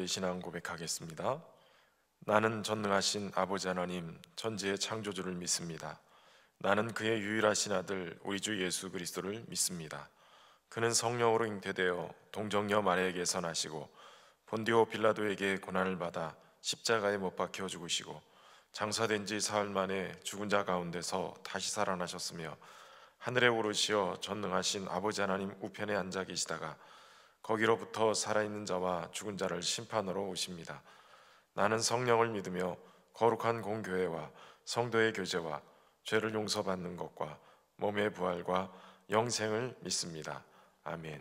우리 신앙 고백하겠습니다. 나는 전능하신 아버지 하나님 천지의 창조주를 믿습니다. 나는 그의 유일하신 아들 우리 주 예수 그리스도를 믿습니다. 그는 성령으로 잉태되어 동정녀 마리아에게서 나시고 본디오 빌라도에게 고난을 받아 십자가에 못 박혀 죽으시고 장사된 지 사흘 만에 죽은 자 가운데서 다시 살아나셨으며 하늘에 오르시어 전능하신 아버지 하나님 우편에 앉아 계시다가 거기로부터 살아있는 자와 죽은 자를 심판하러 오십니다. 나는 성령을 믿으며 거룩한 공교회와 성도의 교제와 죄를 용서받는 것과 몸의 부활과 영생을 믿습니다. 아멘.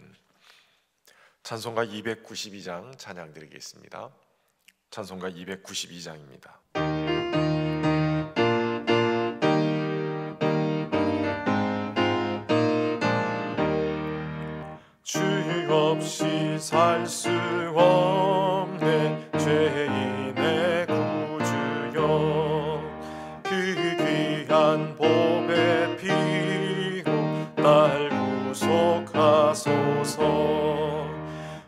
찬송가 292장 찬양 드리겠습니다. 찬송가 292장입니다. 주 없이 살 수 없네 죄인의 구주여, 그 귀한 보배 피로 날 구속하소서.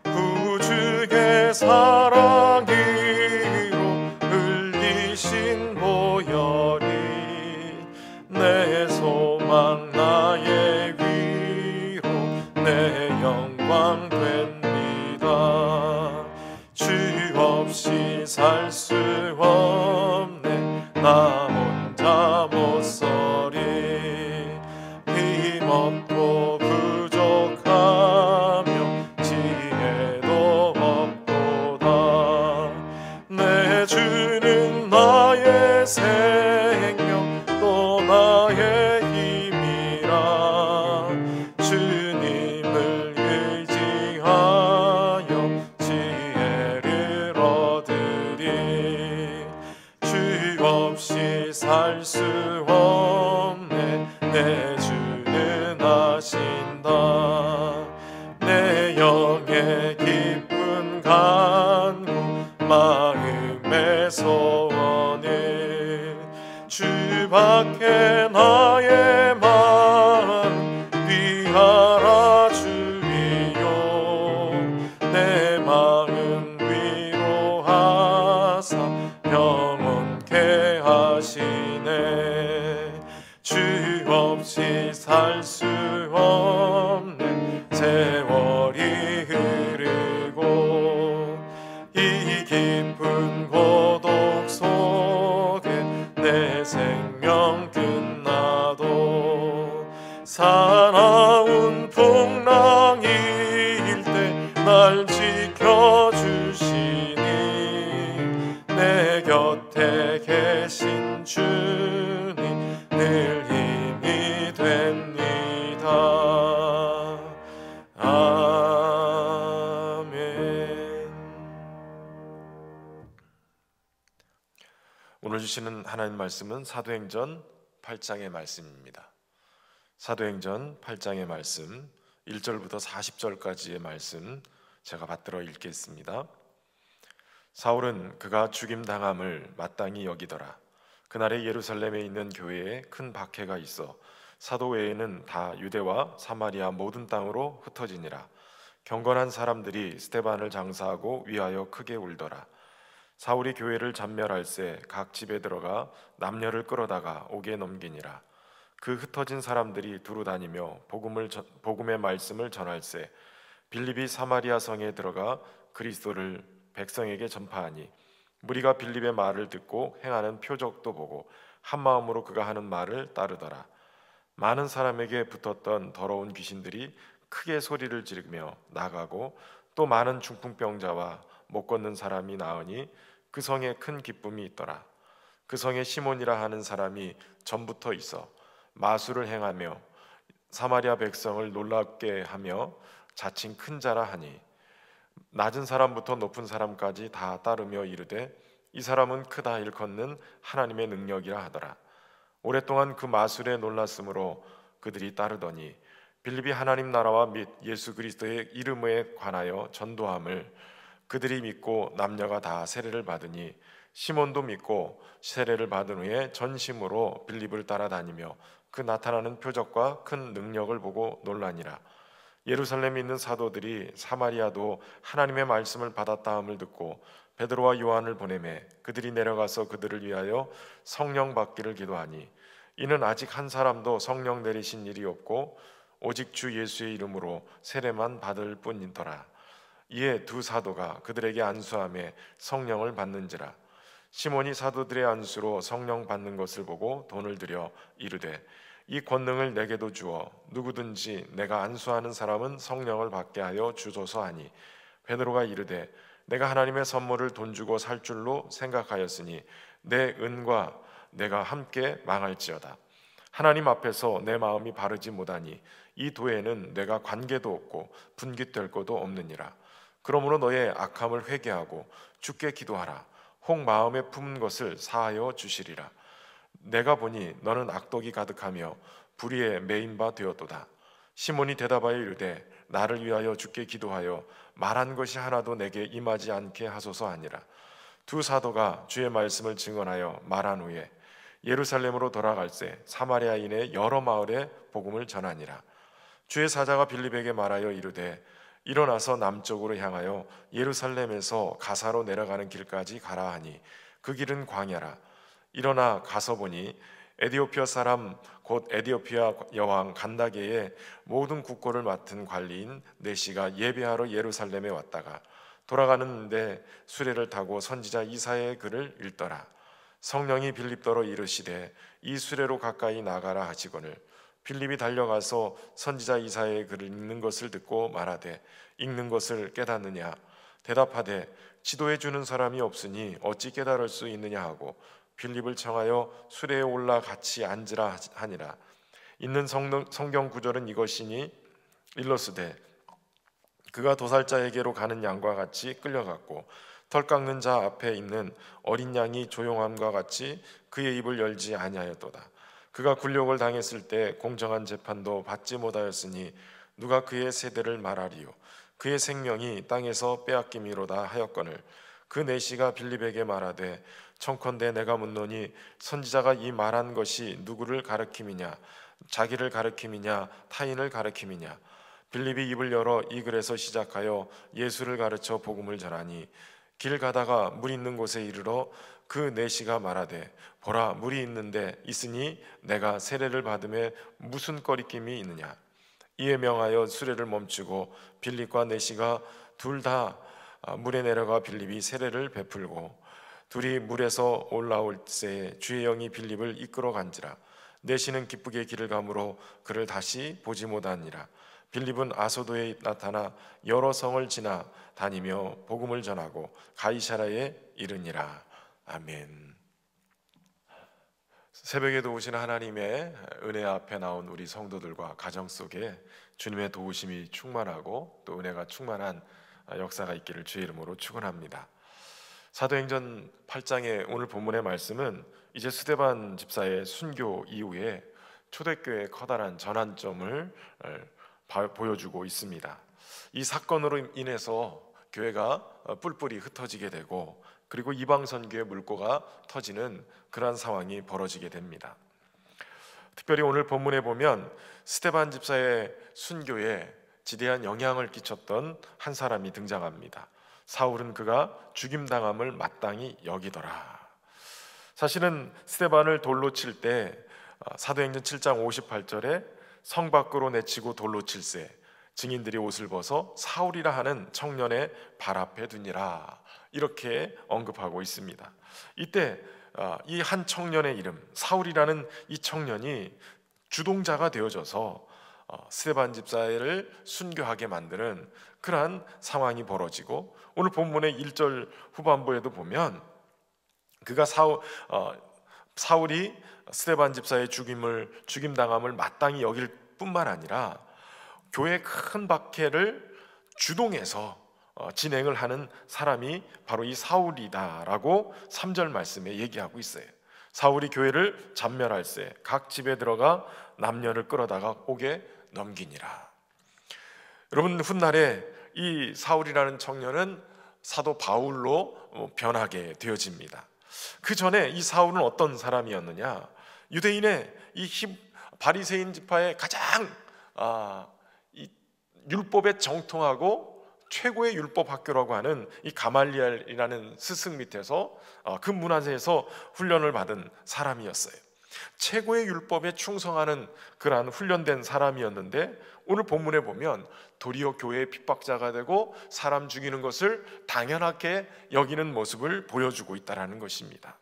구주의 사랑으로 흘리신 보혈이 내 소망 나의 위로 내 영광 됩니다. 주 없이 살 수 없네 나 혼자 못 서리. 힘없고 부족하며 지혜도 없도다. 내 주는 나의 생명 또 나의 힘이라. 주님을 의지하여 지혜를 얻으리. 주 없이 살 수 없네 내 주는 하신다. 내 영의 기쁜 간구 마음의 소원은 주밖에 나의 마음 위하라 주이요. 내 마음 위로하사 평온케 하시네. 주 없이 살 수 없네 세월이 흐르고 이 깊은 고독 속에 내 생명 끝나도 사나운 풍랑일 때 날 지켜주시니 내 곁에 계신 주님 늘 힘이 됩니다. 아멘. 오늘 주시는 하나님 말씀은 사도행전 8장의 말씀입니다. 사도행전 8장의 말씀 1절부터 40절까지의 말씀 제가 받들어 읽겠습니다. 사울은 그가 죽임당함을 마땅히 여기더라. 그날에 예루살렘에 있는 교회에 큰 박해가 있어 사도 외에는 다 유대와 사마리아 모든 땅으로 흩어지니라. 경건한 사람들이 스데반을 장사하고 위하여 크게 울더라. 사울이 교회를 잔멸할새 각 집에 들어가 남녀를 끌어다가 옥에 넘기니라. 그 흩어진 사람들이 두루 다니며 복음의 말씀을 전할새 빌립이 사마리아 성에 들어가 그리스도를 백성에게 전파하니 무리가 빌립의 말을 듣고 행하는 표적도 보고 한 마음으로 그가 하는 말을 따르더라. 많은 사람에게 붙었던 더러운 귀신들이 크게 소리를 지르며 나가고 또 많은 중풍병자와 못 걷는 사람이 나으니 그 성에 큰 기쁨이 있더라. 그 성에 시몬이라 하는 사람이 전부터 있어 마술을 행하며 사마리아 백성을 놀랍게 하며 자칭 큰 자라 하니 낮은 사람부터 높은 사람까지 다 따르며 이르되 이 사람은 크다 일컫는 하나님의 능력이라 하더라. 오랫동안 그 마술에 놀랐으므로 그들이 따르더니 빌립이 하나님 나라와 및 예수 그리스도의 이름에 관하여 전도함을 그들이 믿고 남녀가 다 세례를 받으니 시몬도 믿고 세례를 받은 후에 전심으로 빌립을 따라다니며 그 나타나는 표적과 큰 능력을 보고 놀라니라. 예루살렘에 있는 사도들이 사마리아도 하나님의 말씀을 받았다함을 듣고 베드로와 요한을 보내매 그들이 내려가서 그들을 위하여 성령 받기를 기도하니 이는 아직 한 사람도 성령 내리신 일이 없고 오직 주 예수의 이름으로 세례만 받을 뿐이더라. 이에 두 사도가 그들에게 안수하며 성령을 받는지라. 시몬이 사도들의 안수로 성령 받는 것을 보고 돈을 들여 이르되 이 권능을 내게도 주어 누구든지 내가 안수하는 사람은 성령을 받게 하여 주소서 하니 베드로가 이르되 내가 하나님의 선물을 돈 주고 살 줄로 생각하였으니 내 은과 내가 함께 망할지어다. 하나님 앞에서 내 마음이 바르지 못하니 이 도에는 내가 관계도 없고 분깃될 것도 없느니라. 그러므로 너의 악함을 회개하고 주께 기도하라. 혹 마음에 품은 것을 사하여 주시리라. 내가 보니 너는 악독이 가득하며 불의에 매인 바 되었도다. 시몬이 대답하여 이르되 나를 위하여 주께 기도하여 말한 것이 하나도 내게 임하지 않게 하소서 하니라. 두 사도가 주의 말씀을 증언하여 말한 후에 예루살렘으로 돌아갈새 사마리아인의 여러 마을에 복음을 전하니라. 주의 사자가 빌립에게 말하여 이르되 일어나서 남쪽으로 향하여 예루살렘에서 가사로 내려가는 길까지 가라 하니 그 길은 광야라. 일어나 가서 보니 에디오피아 사람 곧 에디오피아 여왕 간다게의 모든 국고를 맡은 관리인 네시가 예배하러 예루살렘에 왔다가 돌아가는데 수레를 타고 선지자 이사야의 글을 읽더라. 성령이 빌립더러 이르시되 이 수레로 가까이 나가라 하시거늘 빌립이 달려가서 선지자 이사야의 글을 읽는 것을 듣고 말하되 읽는 것을 깨닫느냐 대답하되 지도해 주는 사람이 없으니 어찌 깨달을 수 있느냐 하고 빌립을 청하여 수레에 올라 같이 앉으라 하니라. 있는 성경 구절은 이것이니 일러스되 그가 도살자에게로 가는 양과 같이 끌려갔고 털 깎는 자 앞에 있는 어린 양이 조용함과 같이 그의 입을 열지 아니하였도다. 그가 굴욕을 당했을 때 공정한 재판도 받지 못하였으니 누가 그의 세대를 말하리요. 그의 생명이 땅에서 빼앗김이로다 하였거늘 그 내시가 빌립에게 말하되 청컨대 내가 묻노니 선지자가 이 말한 것이 누구를 가르킴이냐 자기를 가르킴이냐 타인을 가르킴이냐. 빌립이 입을 열어 이 글에서 시작하여 예수를 가르쳐 복음을 전하니 길 가다가 물 있는 곳에 이르러 그 내시가 말하되 보라 물이 있으니 내가 세례를 받음에 무슨 꺼리낌이 있느냐. 이에 명하여 수레를 멈추고 빌립과 내시가 둘 다 물에 내려가 빌립이 세례를 베풀고 둘이 물에서 올라올 새 주의 영이 빌립을 이끌어 간지라. 내시는 기쁘게 길을 가므로 그를 다시 보지 못하니라. 빌립은 아소도에 나타나 여러 성을 지나 다니며 복음을 전하고 가이사라에 이르니라. 아멘. 새벽에 도우시는 하나님의 은혜 앞에 나온 우리 성도들과 가정 속에 주님의 도우심이 충만하고 또 은혜가 충만한 역사가 있기를 주의 이름으로 축원합니다. 사도행전 8장의 오늘 본문의 말씀은 이제 스데반 집사의 순교 이후에 초대교회의 커다란 전환점을 보여주고 있습니다. 이 사건으로 인해서 교회가 뿔뿔이 흩어지게 되고 그리고 이방 선교의 물꼬가 터지는 그러한 상황이 벌어지게 됩니다. 특별히 오늘 본문에 보면 스데반 집사의 순교에 지대한 영향을 끼쳤던 한 사람이 등장합니다. 사울은 그가 죽임당함을 마땅히 여기더라. 사실은 스데반을 돌로 칠 때 사도행전 7장 58절에 성 밖으로 내치고 돌로 칠세 증인들이 옷을 벗어 사울이라 하는 청년의 발 앞에 두니라 이렇게 언급하고 있습니다. 이때 이 한 청년의 이름 사울이라는 이 청년이 주동자가 되어져서 스데반 집사를 순교하게 만드는 그러한 상황이 벌어지고 오늘 본문의 1절 후반부에도 보면 그가 사울이 스데반 집사의 죽임당함을 마땅히 여길 뿐만 아니라 교회 큰 박해를 주동해서 진행을 하는 사람이 바로 이 사울이다라고 3절 말씀에 얘기하고 있어요. 사울이 교회를 잔멸할세 각 집에 들어가 남녀를 끌어다가 옥에 넘기니라. 여러분 훗날에 이 사울이라는 청년은 사도 바울로 변하게 되어집니다. 그 전에 이 사울은 어떤 사람이었느냐? 유대인의 이 바리새인 지파의 가장 율법에 정통하고 최고의 율법 학교라고 하는 이 가말리엘이라는 스승 밑에서 그 문화재에서 훈련을 받은 사람이었어요. 최고의 율법에 충성하는 그러한 훈련된 사람이었는데, 오늘 본문에 보면 도리어 교회의 핍박자가 되고 사람 죽이는 것을 당연하게 여기는 모습을 보여주고 있다는 것입니다.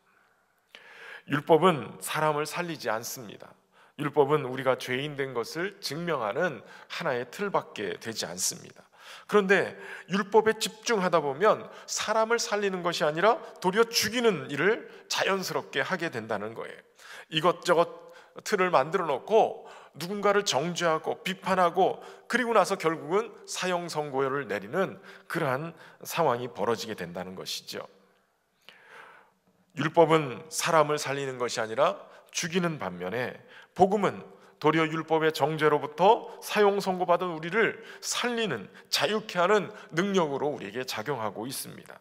율법은 사람을 살리지 않습니다. 율법은 우리가 죄인 된 것을 증명하는 하나의 틀밖에 되지 않습니다. 그런데 율법에 집중하다 보면 사람을 살리는 것이 아니라 도리어 죽이는 일을 자연스럽게 하게 된다는 거예요. 이것저것 틀을 만들어 놓고 누군가를 정죄하고 비판하고, 그리고 나서 결국은 사형 선고를 내리는 그러한 상황이 벌어지게 된다는 것이죠. 율법은 사람을 살리는 것이 아니라 죽이는 반면에, 복음은 도리어 율법의 정죄로부터 사형 선고받은 우리를 살리는, 자유케 하는 능력으로 우리에게 작용하고 있습니다.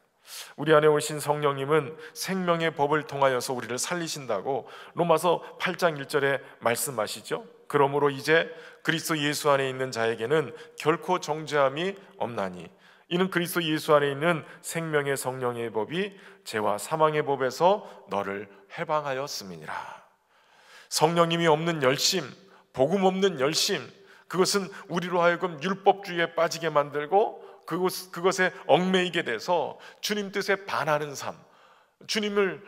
우리 안에 오신 성령님은 생명의 법을 통하여서 우리를 살리신다고 로마서 8장 1절에 말씀하시죠. 그러므로 이제 그리스도 예수 안에 있는 자에게는 결코 정죄함이 없나니, 이는 그리스도 예수 안에 있는 생명의 성령의 법이 죄와 사망의 법에서 너를 해방하였음이니라. 성령님이 없는 열심, 복음 없는 열심, 그것은 우리로 하여금 율법주의에 빠지게 만들고 그것에 얽매이게 돼서 주님 뜻에 반하는 삶, 주님을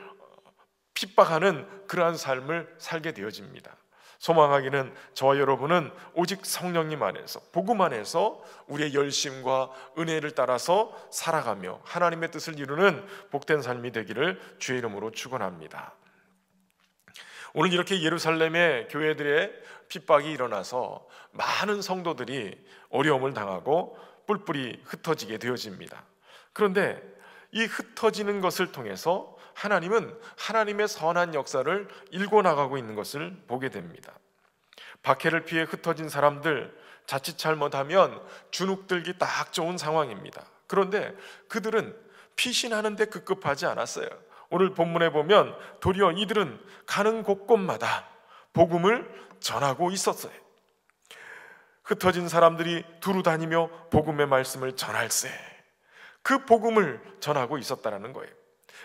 핍박하는 그러한 삶을 살게 되어집니다. 소망하기는 저와 여러분은 오직 성령님 안에서, 복음 안에서 우리의 열심과 은혜를 따라서 살아가며 하나님의 뜻을 이루는 복된 삶이 되기를 주의 이름으로 축원합니다. 오늘 이렇게 예루살렘의 교회들의 핍박이 일어나서 많은 성도들이 어려움을 당하고 뿔뿔이 흩어지게 되어집니다. 그런데 이 흩어지는 것을 통해서 하나님은 하나님의 선한 역사를 일궈나가고 있는 것을 보게 됩니다. 박해를 피해 흩어진 사람들, 자칫 잘못하면 주눅들기 딱 좋은 상황입니다. 그런데 그들은 피신하는 데 급급하지 않았어요. 오늘 본문에 보면 도리어 이들은 가는 곳곳마다 복음을 전하고 있었어요. 흩어진 사람들이 두루 다니며 복음의 말씀을 전할세, 그 복음을 전하고 있었다는 거예요.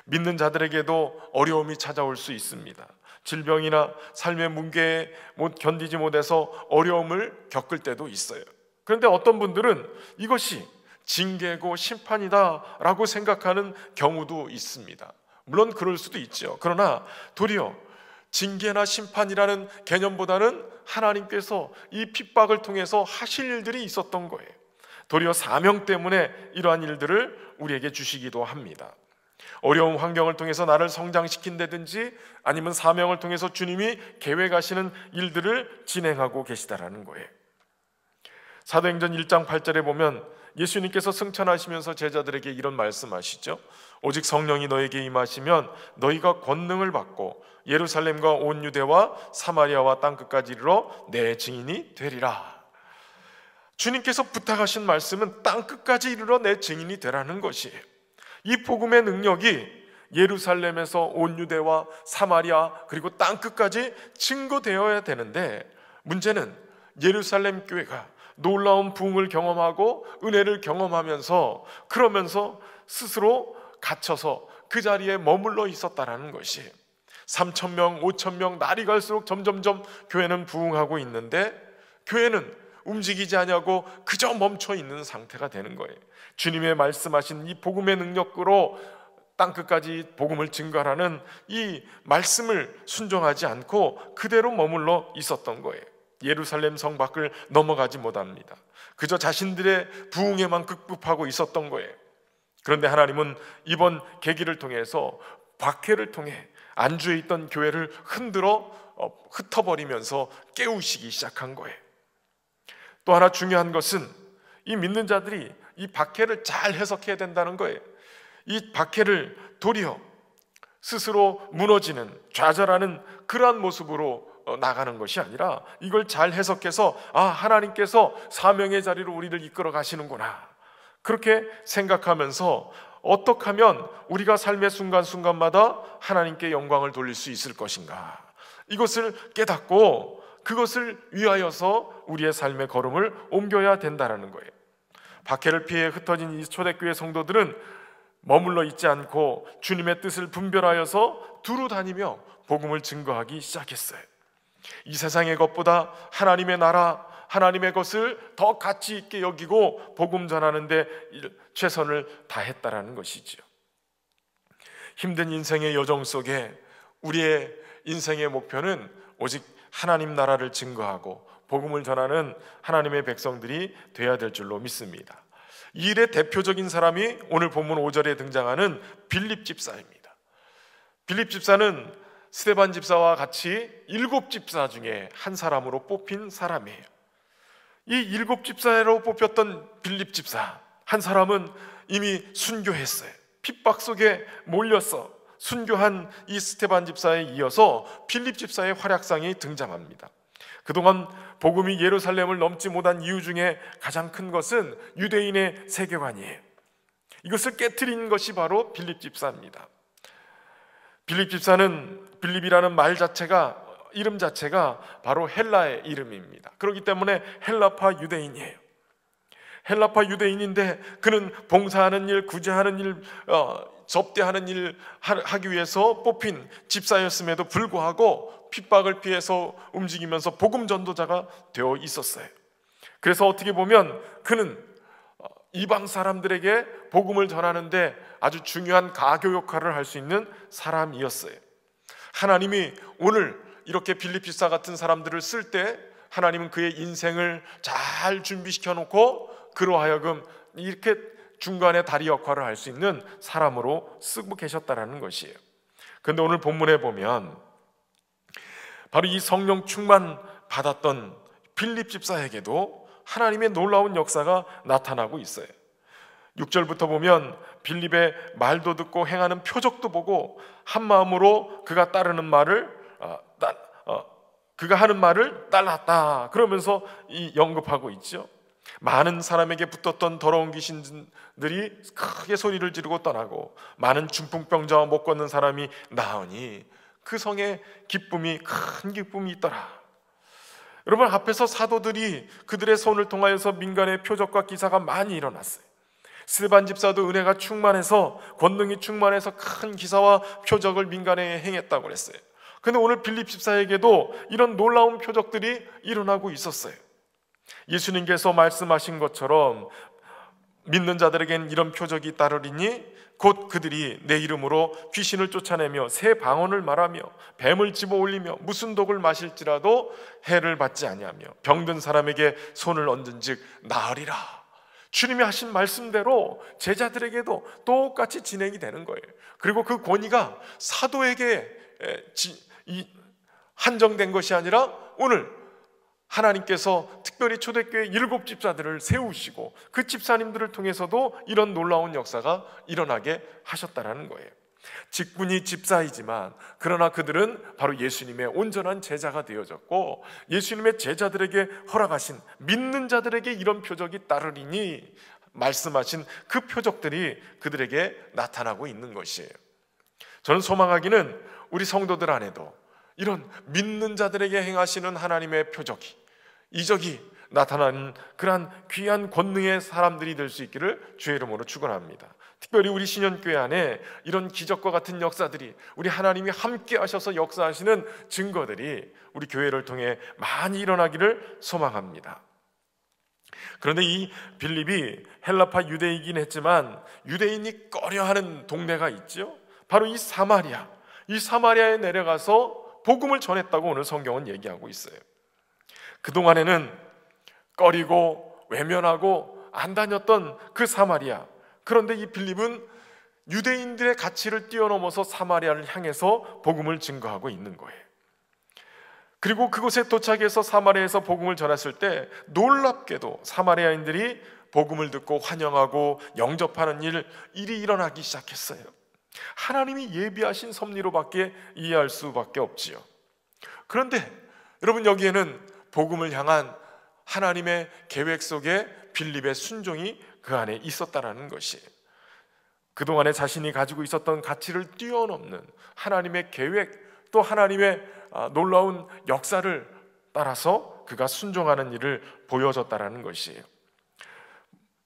믿는 자들에게도 어려움이 찾아올 수 있습니다. 질병이나 삶의 문제에 견디지 못해서 어려움을 겪을 때도 있어요. 그런데 어떤 분들은 이것이 징계고 심판이다 라고 생각하는 경우도 있습니다. 물론 그럴 수도 있죠. 그러나 도리어 징계나 심판이라는 개념보다는 하나님께서 이 핍박을 통해서 하실 일들이 있었던 거예요. 도리어 사명 때문에 이러한 일들을 우리에게 주시기도 합니다. 어려운 환경을 통해서 나를 성장시킨다든지 아니면 사명을 통해서 주님이 계획하시는 일들을 진행하고 계시다라는 거예요. 사도행전 1장 8절에 보면 예수님께서 승천하시면서 제자들에게 이런 말씀하시죠. 오직 성령이 너에게 임하시면 너희가 권능을 받고 예루살렘과 온 유대와 사마리아와 땅끝까지 이르러 내 증인이 되리라. 주님께서 부탁하신 말씀은 땅끝까지 이르러 내 증인이 되라는 것이에요. 이 복음의 능력이 예루살렘에서 온 유대와 사마리아 그리고 땅끝까지 증거되어야 되는데, 문제는 예루살렘 교회가 놀라운 부흥을 경험하고 은혜를 경험하면서 그러면서 스스로 갇혀서 그 자리에 머물러 있었다라는 것이, 3,000명, 5,000명 날이 갈수록 점점점 교회는 부흥하고 있는데 교회는 움직이지 않냐고 그저 멈춰 있는 상태가 되는 거예요. 주님의 말씀하신 이 복음의 능력으로 땅끝까지 복음을 증거하라는 이 말씀을 순종하지 않고 그대로 머물러 있었던 거예요. 예루살렘 성 밖을 넘어가지 못합니다. 그저 자신들의 부흥에만 급급하고 있었던 거예요. 그런데 하나님은 이번 계기를 통해서 박해를 통해 안주해 있던 교회를 흔들어 흩어버리면서 깨우시기 시작한 거예요. 또 하나 중요한 것은 이 믿는 자들이 이 박해를 잘 해석해야 된다는 거예요. 이 박해를 도리어 스스로 무너지는, 좌절하는 그러한 모습으로 나가는 것이 아니라 이걸 잘 해석해서 하나님께서 사명의 자리로 우리를 이끌어 가시는구나, 그렇게 생각하면서 어떻게 하면 우리가 삶의 순간순간마다 하나님께 영광을 돌릴 수 있을 것인가, 이것을 깨닫고 그것을 위하여서 우리의 삶의 걸음을 옮겨야 된다는 거예요. 박해를 피해 흩어진 이 초대교회 성도들은 머물러 있지 않고 주님의 뜻을 분별하여서 두루 다니며 복음을 증거하기 시작했어요. 이 세상의 것보다 하나님의 나라, 하나님의 것을 더 가치 있게 여기고 복음 전하는 데 최선을 다했다라는 것이지요. 힘든 인생의 여정 속에 우리의 인생의 목표는 오직 하나님 나라를 증거하고 복음을 전하는 하나님의 백성들이 되어야 될 줄로 믿습니다. 이 일의 대표적인 사람이 오늘 본문 5절에 등장하는 빌립 집사입니다. 빌립 집사는 스데반 집사와 같이 7 집사 중에 한 사람으로 뽑힌 사람이에요. 이 7 집사로 뽑혔던 빌립 집사 한 사람은 이미 순교했어요. 핍박 속에 몰려서 순교한 이 스데반 집사에 이어서 빌립 집사의 활약상이 등장합니다. 그동안 복음이 예루살렘을 넘지 못한 이유 중에 가장 큰 것은 유대인의 세계관이에요. 이것을 깨트린 것이 바로 빌립 집사입니다. 빌립 집사는 빌립이라는 말 자체가, 이름 자체가 바로 헬라의 이름입니다. 그렇기 때문에 헬라파 유대인이에요. 헬라파 유대인인데 그는 봉사하는 일, 구제하는 일, 접대하는 일 하기 위해서 뽑힌 집사였음에도 불구하고 핍박을 피해서 움직이면서 복음 전도자가 되어 있었어요. 그래서 어떻게 보면 그는 이방 사람들에게 복음을 전하는데 아주 중요한 가교 역할을 할 수 있는 사람이었어요. 하나님이 오늘 이렇게 빌립 집사 같은 사람들을 쓸 때 하나님은 그의 인생을 잘 준비시켜 놓고 그로 하여금 이렇게 중간에 다리 역할을 할 수 있는 사람으로 쓰고 계셨다라는 것이에요. 그런데 오늘 본문에 보면 바로 이 성령 충만 받았던 빌립 집사에게도 하나님의 놀라운 역사가 나타나고 있어요. 6절부터 보면 빌립의 말도 듣고 행하는 표적도 보고 한 마음으로 그가 따르는 말을 그가 하는 말을 따랐다 그러면서 언급하고 있죠. 많은 사람에게 붙었던 더러운 귀신들이 크게 소리를 지르고 떠나고 많은 중풍병자와 못 걷는 사람이 나으니 그 성에 큰 기쁨이 있더라. 여러분, 앞에서 사도들이 그들의 손을 통하여서 민간의 표적과 기사가 많이 일어났어요. 스데반 집사도 은혜가 충만해서, 권능이 충만해서 큰 기사와 표적을 민간에 행했다고 그랬어요. 그런데 오늘 빌립 집사에게도 이런 놀라운 표적들이 일어나고 있었어요. 예수님께서 말씀하신 것처럼 믿는 자들에게는 이런 표적이 따르리니 곧 그들이 내 이름으로 귀신을 쫓아내며 새 방언을 말하며 뱀을 집어 올리며 무슨 독을 마실지라도 해를 받지 아니하며 병든 사람에게 손을 얹은즉 나으리라. 주님이 하신 말씀대로 제자들에게도 똑같이 진행이 되는 거예요. 그리고 그 권위가 사도에게 한정된 것이 아니라 오늘 하나님께서 특별히 초대교회 7 집사들을 세우시고 그 집사님들을 통해서도 이런 놀라운 역사가 일어나게 하셨다는 거예요. 직분이 집사이지만 그러나 그들은 바로 예수님의 온전한 제자가 되어졌고 예수님의 제자들에게 허락하신 믿는 자들에게 이런 표적이 따르리니 말씀하신 그 표적들이 그들에게 나타나고 있는 것이에요. 저는 소망하기는 우리 성도들 안에도 이런 믿는 자들에게 행하시는 하나님의 표적이, 이적이 나타나는 그러한 귀한 권능의 사람들이 될 수 있기를 주의 이름으로 축원합니다. 특별히 우리 신현교회 안에 이런 기적과 같은 역사들이, 우리 하나님이 함께 하셔서 역사하시는 증거들이 우리 교회를 통해 많이 일어나기를 소망합니다. 그런데 이 빌립이 헬라파 유대이긴 했지만 유대인이 꺼려하는 동네가 있죠. 바로 이 사마리아. 이 사마리아에 내려가서 복음을 전했다고 오늘 성경은 얘기하고 있어요. 그동안에는 꺼리고 외면하고 안 다녔던 그 사마리아. 그런데 이 빌립은 유대인들의 가치를 뛰어넘어서 사마리아를 향해서 복음을 증거하고 있는 거예요. 그리고 그곳에 도착해서 사마리아에서 복음을 전했을 때 놀랍게도 사마리아인들이 복음을 듣고 환영하고 영접하는 일이 일어나기 시작했어요. 하나님이 예비하신 섭리로밖에 이해할 수밖에 없지요. 그런데 여러분, 여기에는 복음을 향한 하나님의 계획 속에 빌립의 순종이 그 안에 있었다라는 것이, 그동안에 자신이 가지고 있었던 가치를 뛰어넘는 하나님의 계획, 또 하나님의 놀라운 역사를 따라서 그가 순종하는 일을 보여줬다라는 것이에요.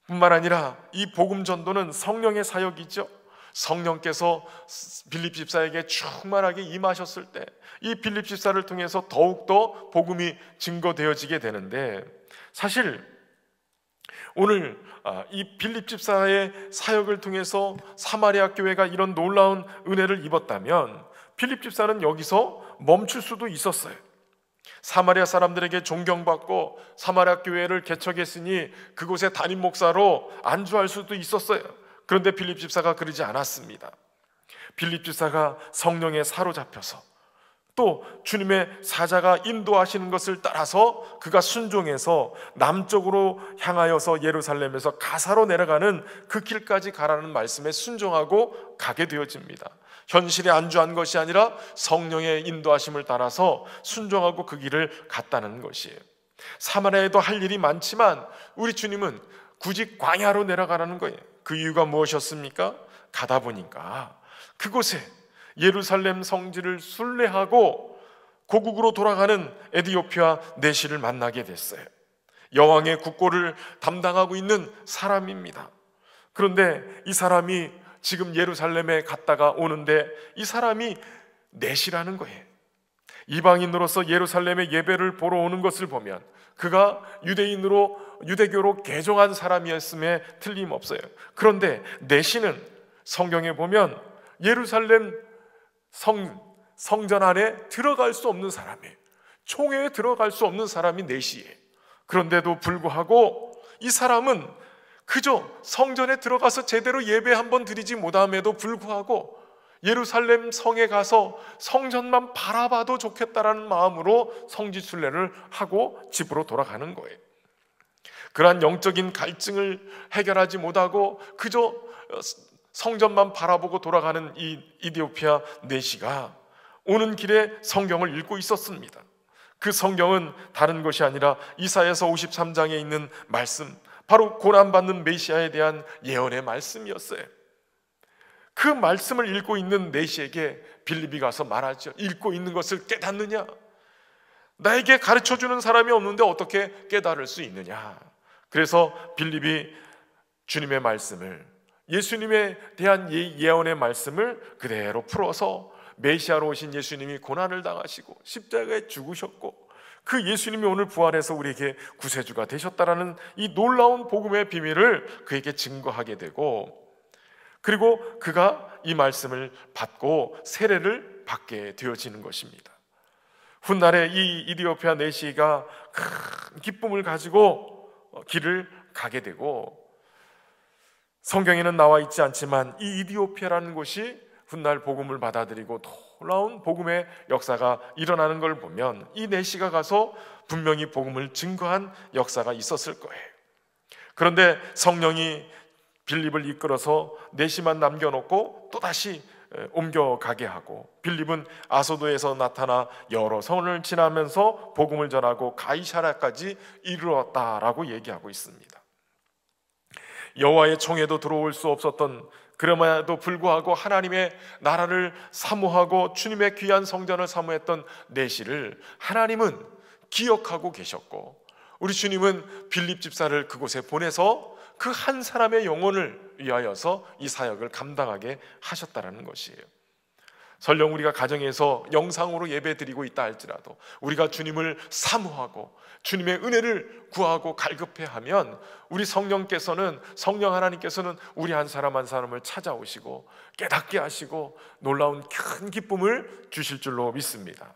뿐만 아니라 이 복음 전도는 성령의 사역이죠. 성령께서 빌립 집사에게 충만하게 임하셨을 때 이 빌립 집사를 통해서 더욱더 복음이 증거되어지게 되는데, 사실 오늘 이 빌립 집사의 사역을 통해서 사마리아 교회가 이런 놀라운 은혜를 입었다면 빌립 집사는 여기서 멈출 수도 있었어요. 사마리아 사람들에게 존경받고 사마리아 교회를 개척했으니 그곳의 담임 목사로 안주할 수도 있었어요. 그런데 빌립 집사가 그러지 않았습니다. 빌립 집사가 성령에 사로잡혀서 또 주님의 사자가 인도하시는 것을 따라서 그가 순종해서 남쪽으로 향하여서 예루살렘에서 가사로 내려가는 그 길까지 가라는 말씀에 순종하고 가게 되어집니다. 현실에 안주한 것이 아니라 성령의 인도하심을 따라서 순종하고 그 길을 갔다는 것이에요. 사마리아에도 할 일이 많지만 우리 주님은 굳이 광야로 내려가라는 거예요. 그 이유가 무엇이었습니까? 가다 보니까 그곳에 예루살렘 성지를 순례하고 고국으로 돌아가는 에디오피아 내시를 만나게 됐어요. 여왕의 국고를 담당하고 있는 사람입니다. 그런데 이 사람이 지금 예루살렘에 갔다가 오는데 이 사람이 내시라는 거예요. 이방인으로서 예루살렘에 예배를 보러 오는 것을 보면 그가 유대교로 개종한 사람이었음에 틀림없어요. 그런데 내시는 성경에 보면 예루살렘 성전 안에 들어갈 수 없는 사람이에요. 총회에 들어갈 수 없는 사람이 내시예요. 그런데도 불구하고 이 사람은 그저 성전에 들어가서 제대로 예배 한번 드리지 못함에도 불구하고 예루살렘 성에 가서 성전만 바라봐도 좋겠다라는 마음으로 성지순례를 하고 집으로 돌아가는 거예요. 그러한 영적인 갈증을 해결하지 못하고 그저 성전만 바라보고 돌아가는 이 이디오피아 내시가 오는 길에 성경을 읽고 있었습니다. 그 성경은 다른 것이 아니라 이사야서 53장에 있는 말씀, 바로 고난받는 메시아에 대한 예언의 말씀이었어요. 그 말씀을 읽고 있는 내시에게 빌립이 가서 말하죠. 읽고 있는 것을 깨닫느냐? 나에게 가르쳐주는 사람이 없는데 어떻게 깨달을 수 있느냐? 그래서 빌립이 주님의 말씀을, 예수님에 대한 예언의 말씀을 그대로 풀어서 메시아로 오신 예수님이 고난을 당하시고 십자가에 죽으셨고 그 예수님이 오늘 부활해서 우리에게 구세주가 되셨다라는 이 놀라운 복음의 비밀을 그에게 증거하게 되고, 그리고 그가 이 말씀을 받고 세례를 받게 되어지는 것입니다. 훗날에 이 이디오피아 내시가 큰 기쁨을 가지고 길을 가게 되고, 성경에는 나와 있지 않지만 이 이디오피아라는 곳이 훗날 복음을 받아들이고 놀라운 복음의 역사가 일어나는 걸 보면 이 내시가 가서 분명히 복음을 증거한 역사가 있었을 거예요. 그런데 성령이 빌립을 이끌어서 내시만 남겨놓고 또다시 옮겨가게 하고, 빌립은 아소도에서 나타나 여러 성을 지나면서 복음을 전하고 가이사랴까지 이르렀다라고 얘기하고 있습니다. 여호와의 총에도 들어올 수 없었던, 그럼에도 불구하고 하나님의 나라를 사모하고 주님의 귀한 성전을 사모했던 내시를 하나님은 기억하고 계셨고, 우리 주님은 빌립 집사를 그곳에 보내서 그 한 사람의 영혼을 위하여서 이 사역을 감당하게 하셨다라는 것이에요. 설령 우리가 가정에서 영상으로 예배 드리고 있다 할지라도 우리가 주님을 사모하고 주님의 은혜를 구하고 갈급해하면 우리 성령 하나님께서는 우리 한 사람 한 사람을 찾아오시고 깨닫게 하시고 놀라운 큰 기쁨을 주실 줄로 믿습니다.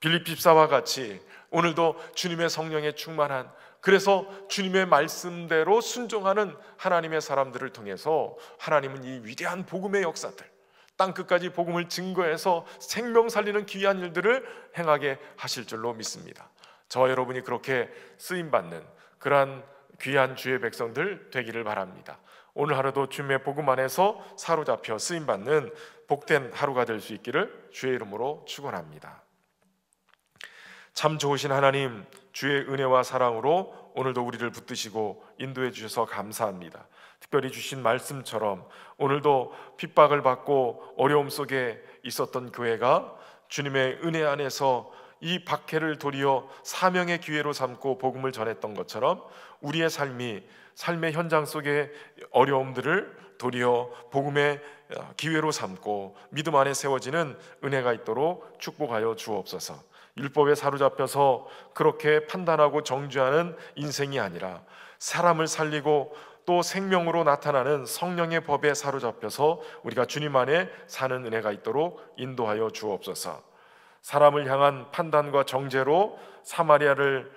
빌립 집사와 같이 오늘도 주님의 성령에 충만한, 그래서 주님의 말씀대로 순종하는 하나님의 사람들을 통해서 하나님은 이 위대한 복음의 역사들, 땅끝까지 복음을 증거해서 생명 살리는 귀한 일들을 행하게 하실 줄로 믿습니다. 저와 여러분이 그렇게 쓰임받는 그러한 귀한 주의 백성들 되기를 바랍니다. 오늘 하루도 주님의 복음 안에서 사로잡혀 쓰임받는 복된 하루가 될 수 있기를 주의 이름으로 축원합니다. 참 좋으신 하나님, 주의 은혜와 사랑으로 오늘도 우리를 붙드시고 인도해 주셔서 감사합니다. 특별히 주신 말씀처럼 오늘도 핍박을 받고 어려움 속에 있었던 교회가 주님의 은혜 안에서 이 박해를 도리어 사명의 기회로 삼고 복음을 전했던 것처럼 우리의 삶의 현장 속의 어려움들을 도리어 복음의 기회로 삼고 믿음 안에 세워지는 은혜가 있도록 축복하여 주옵소서. 율법에 사로잡혀서 그렇게 판단하고 정죄하는 인생이 아니라 사람을 살리고 또 생명으로 나타나는 성령의 법에 사로잡혀서 우리가 주님 안에 사는 은혜가 있도록 인도하여 주옵소서. 사람을 향한 판단과 정죄로 사마리아를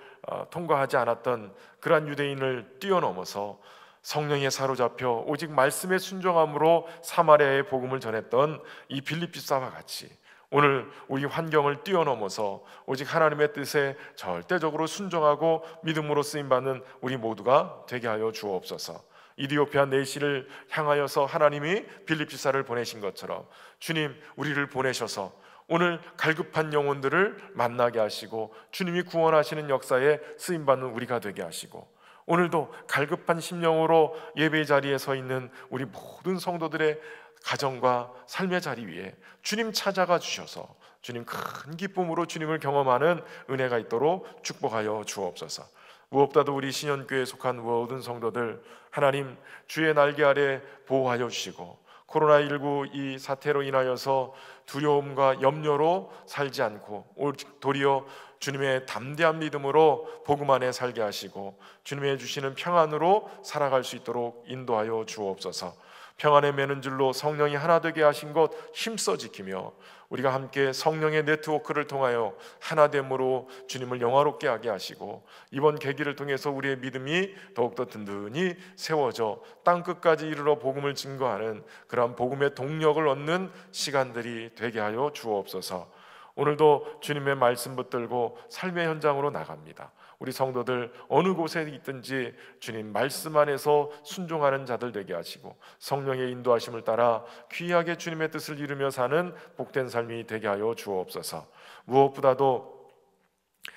통과하지 않았던 그러한 유대인을 뛰어넘어서 성령에 사로잡혀 오직 말씀에 순종함으로 사마리아의 복음을 전했던 이 빌립보사와 같이 오늘 우리 환경을 뛰어넘어서 오직 하나님의 뜻에 절대적으로 순종하고 믿음으로 쓰임받는 우리 모두가 되게 하여 주옵소서. 이디오피아 내시를 향하여서 하나님이 빌립보사를 보내신 것처럼 주님 우리를 보내셔서 오늘 갈급한 영혼들을 만나게 하시고 주님이 구원하시는 역사에 쓰임받는 우리가 되게 하시고 오늘도 갈급한 심령으로 예배의 자리에 서 있는 우리 모든 성도들의 가정과 삶의 자리 위에 주님 찾아가 주셔서 주님 큰 기쁨으로 주님을 경험하는 은혜가 있도록 축복하여 주옵소서. 무엇보다도 우리 신현교회에 속한 모든 성도들 하나님 주의 날개 아래 보호하여 주시고 코로나19 이 사태로 인하여서 두려움과 염려로 살지 않고 도리어 주님의 담대한 믿음으로 복음 안에 살게 하시고 주님의 주시는 평안으로 살아갈 수 있도록 인도하여 주옵소서. 평안에 매는 줄로 성령이 하나 되게 하신 것 힘써 지키며 우리가 함께 성령의 네트워크를 통하여 하나됨으로 주님을 영화롭게 하게 하시고 이번 계기를 통해서 우리의 믿음이 더욱더 든든히 세워져 땅끝까지 이르러 복음을 증거하는 그러한 복음의 동력을 얻는 시간들이 되게 하여 주옵소서. 오늘도 주님의 말씀 붙들고 삶의 현장으로 나갑니다. 우리 성도들 어느 곳에 있든지 주님 말씀 안에서 순종하는 자들 되게 하시고 성령의 인도하심을 따라 귀하게 주님의 뜻을 이루며 사는 복된 삶이 되게 하여 주옵소서. 무엇보다도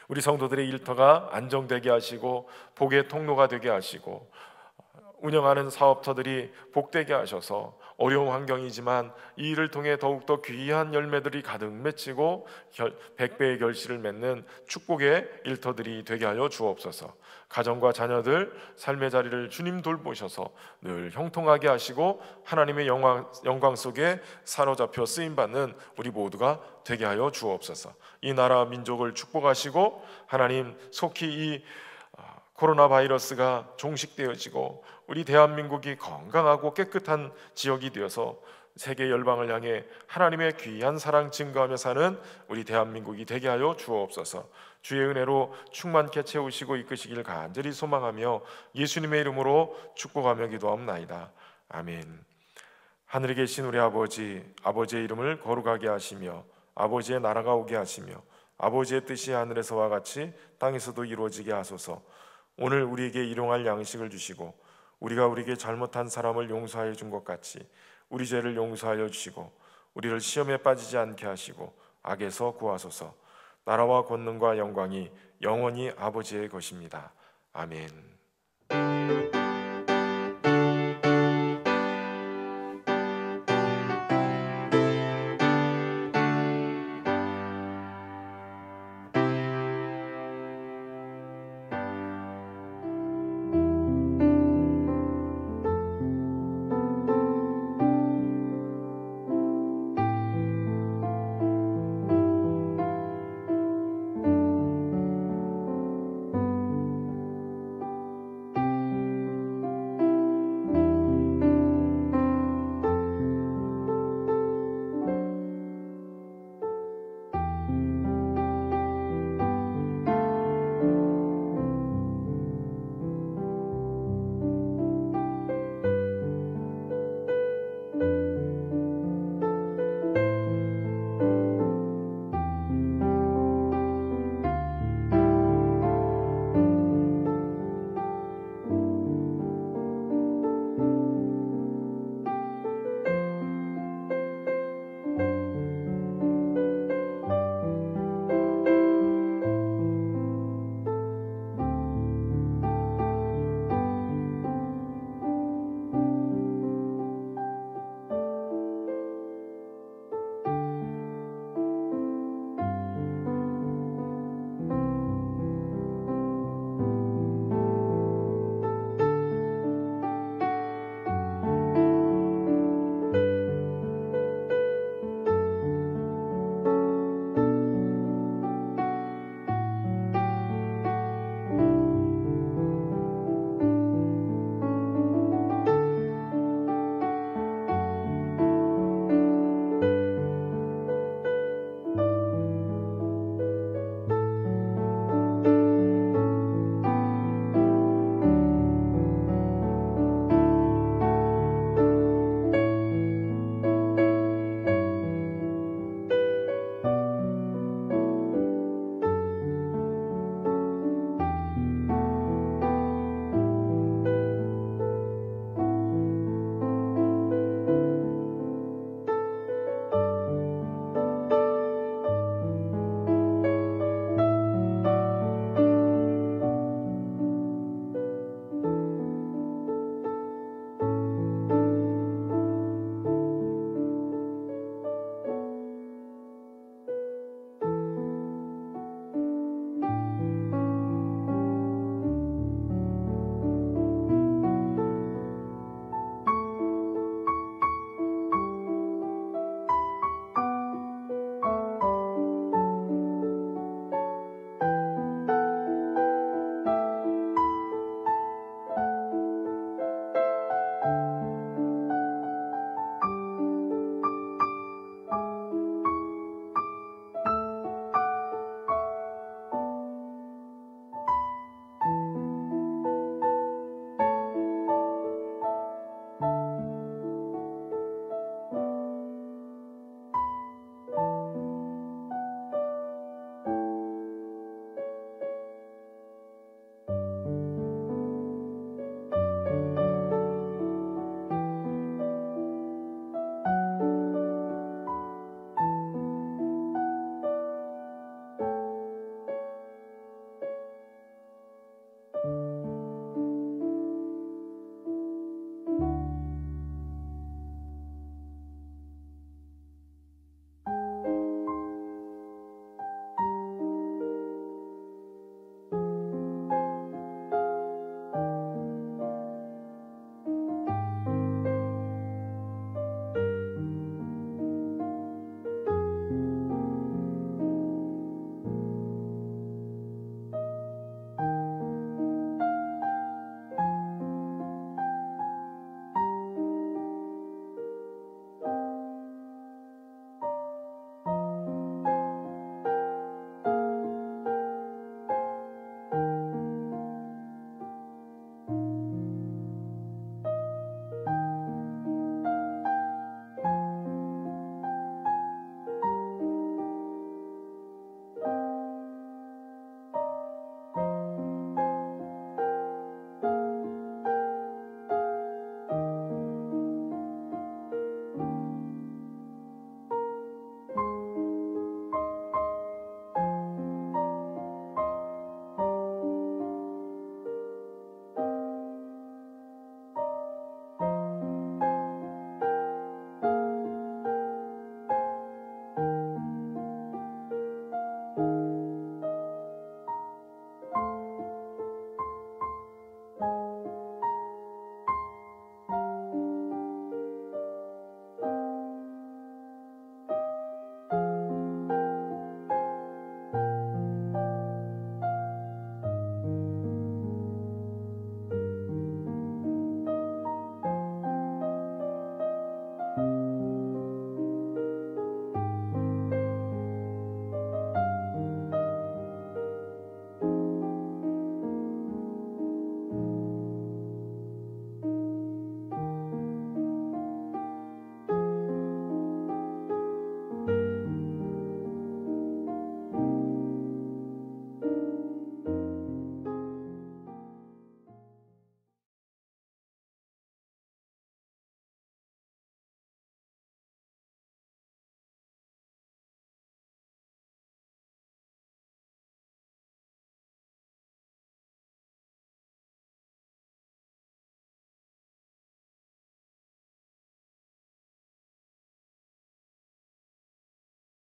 우리 성도들의 일터가 안정되게 하시고 복의 통로가 되게 하시고 운영하는 사업터들이 복되게 하셔서 어려운 환경이지만 이 일을 통해 더욱더 귀한 열매들이 가득 맺히고 100배의 결실을 맺는 축복의 일터들이 되게 하여 주옵소서. 가정과 자녀들 삶의 자리를 주님 돌보셔서 늘 형통하게 하시고 하나님의 영광 속에 사로잡혀 쓰임받는 우리 모두가 되게 하여 주옵소서. 이 나라 민족을 축복하시고 하나님 속히 이 코로나 바이러스가 종식되어지고 우리 대한민국이 건강하고 깨끗한 지역이 되어서 세계 열방을 향해 하나님의 귀한 사랑 증거하며 사는 우리 대한민국이 되게 하여 주옵소서. 주의 은혜로 충만케 채우시고 이끄시길 간절히 소망하며 예수님의 이름으로 축복하며 기도하옵나이다. 아멘. 하늘에 계신 우리 아버지, 아버지의 이름을 거룩하게 하시며 아버지의 나라가 오게 하시며 아버지의 뜻이 하늘에서와 같이 땅에서도 이루어지게 하소서. 오늘 우리에게 일용할 양식을 주시고 우리가 우리에게 잘못한 사람을 용서하여 준 것 같이 우리 죄를 용서하여 주시고 우리를 시험에 빠지지 않게 하시고 악에서 구하소서. 나라와 권능과 영광이 영원히 아버지의 것입니다. 아멘.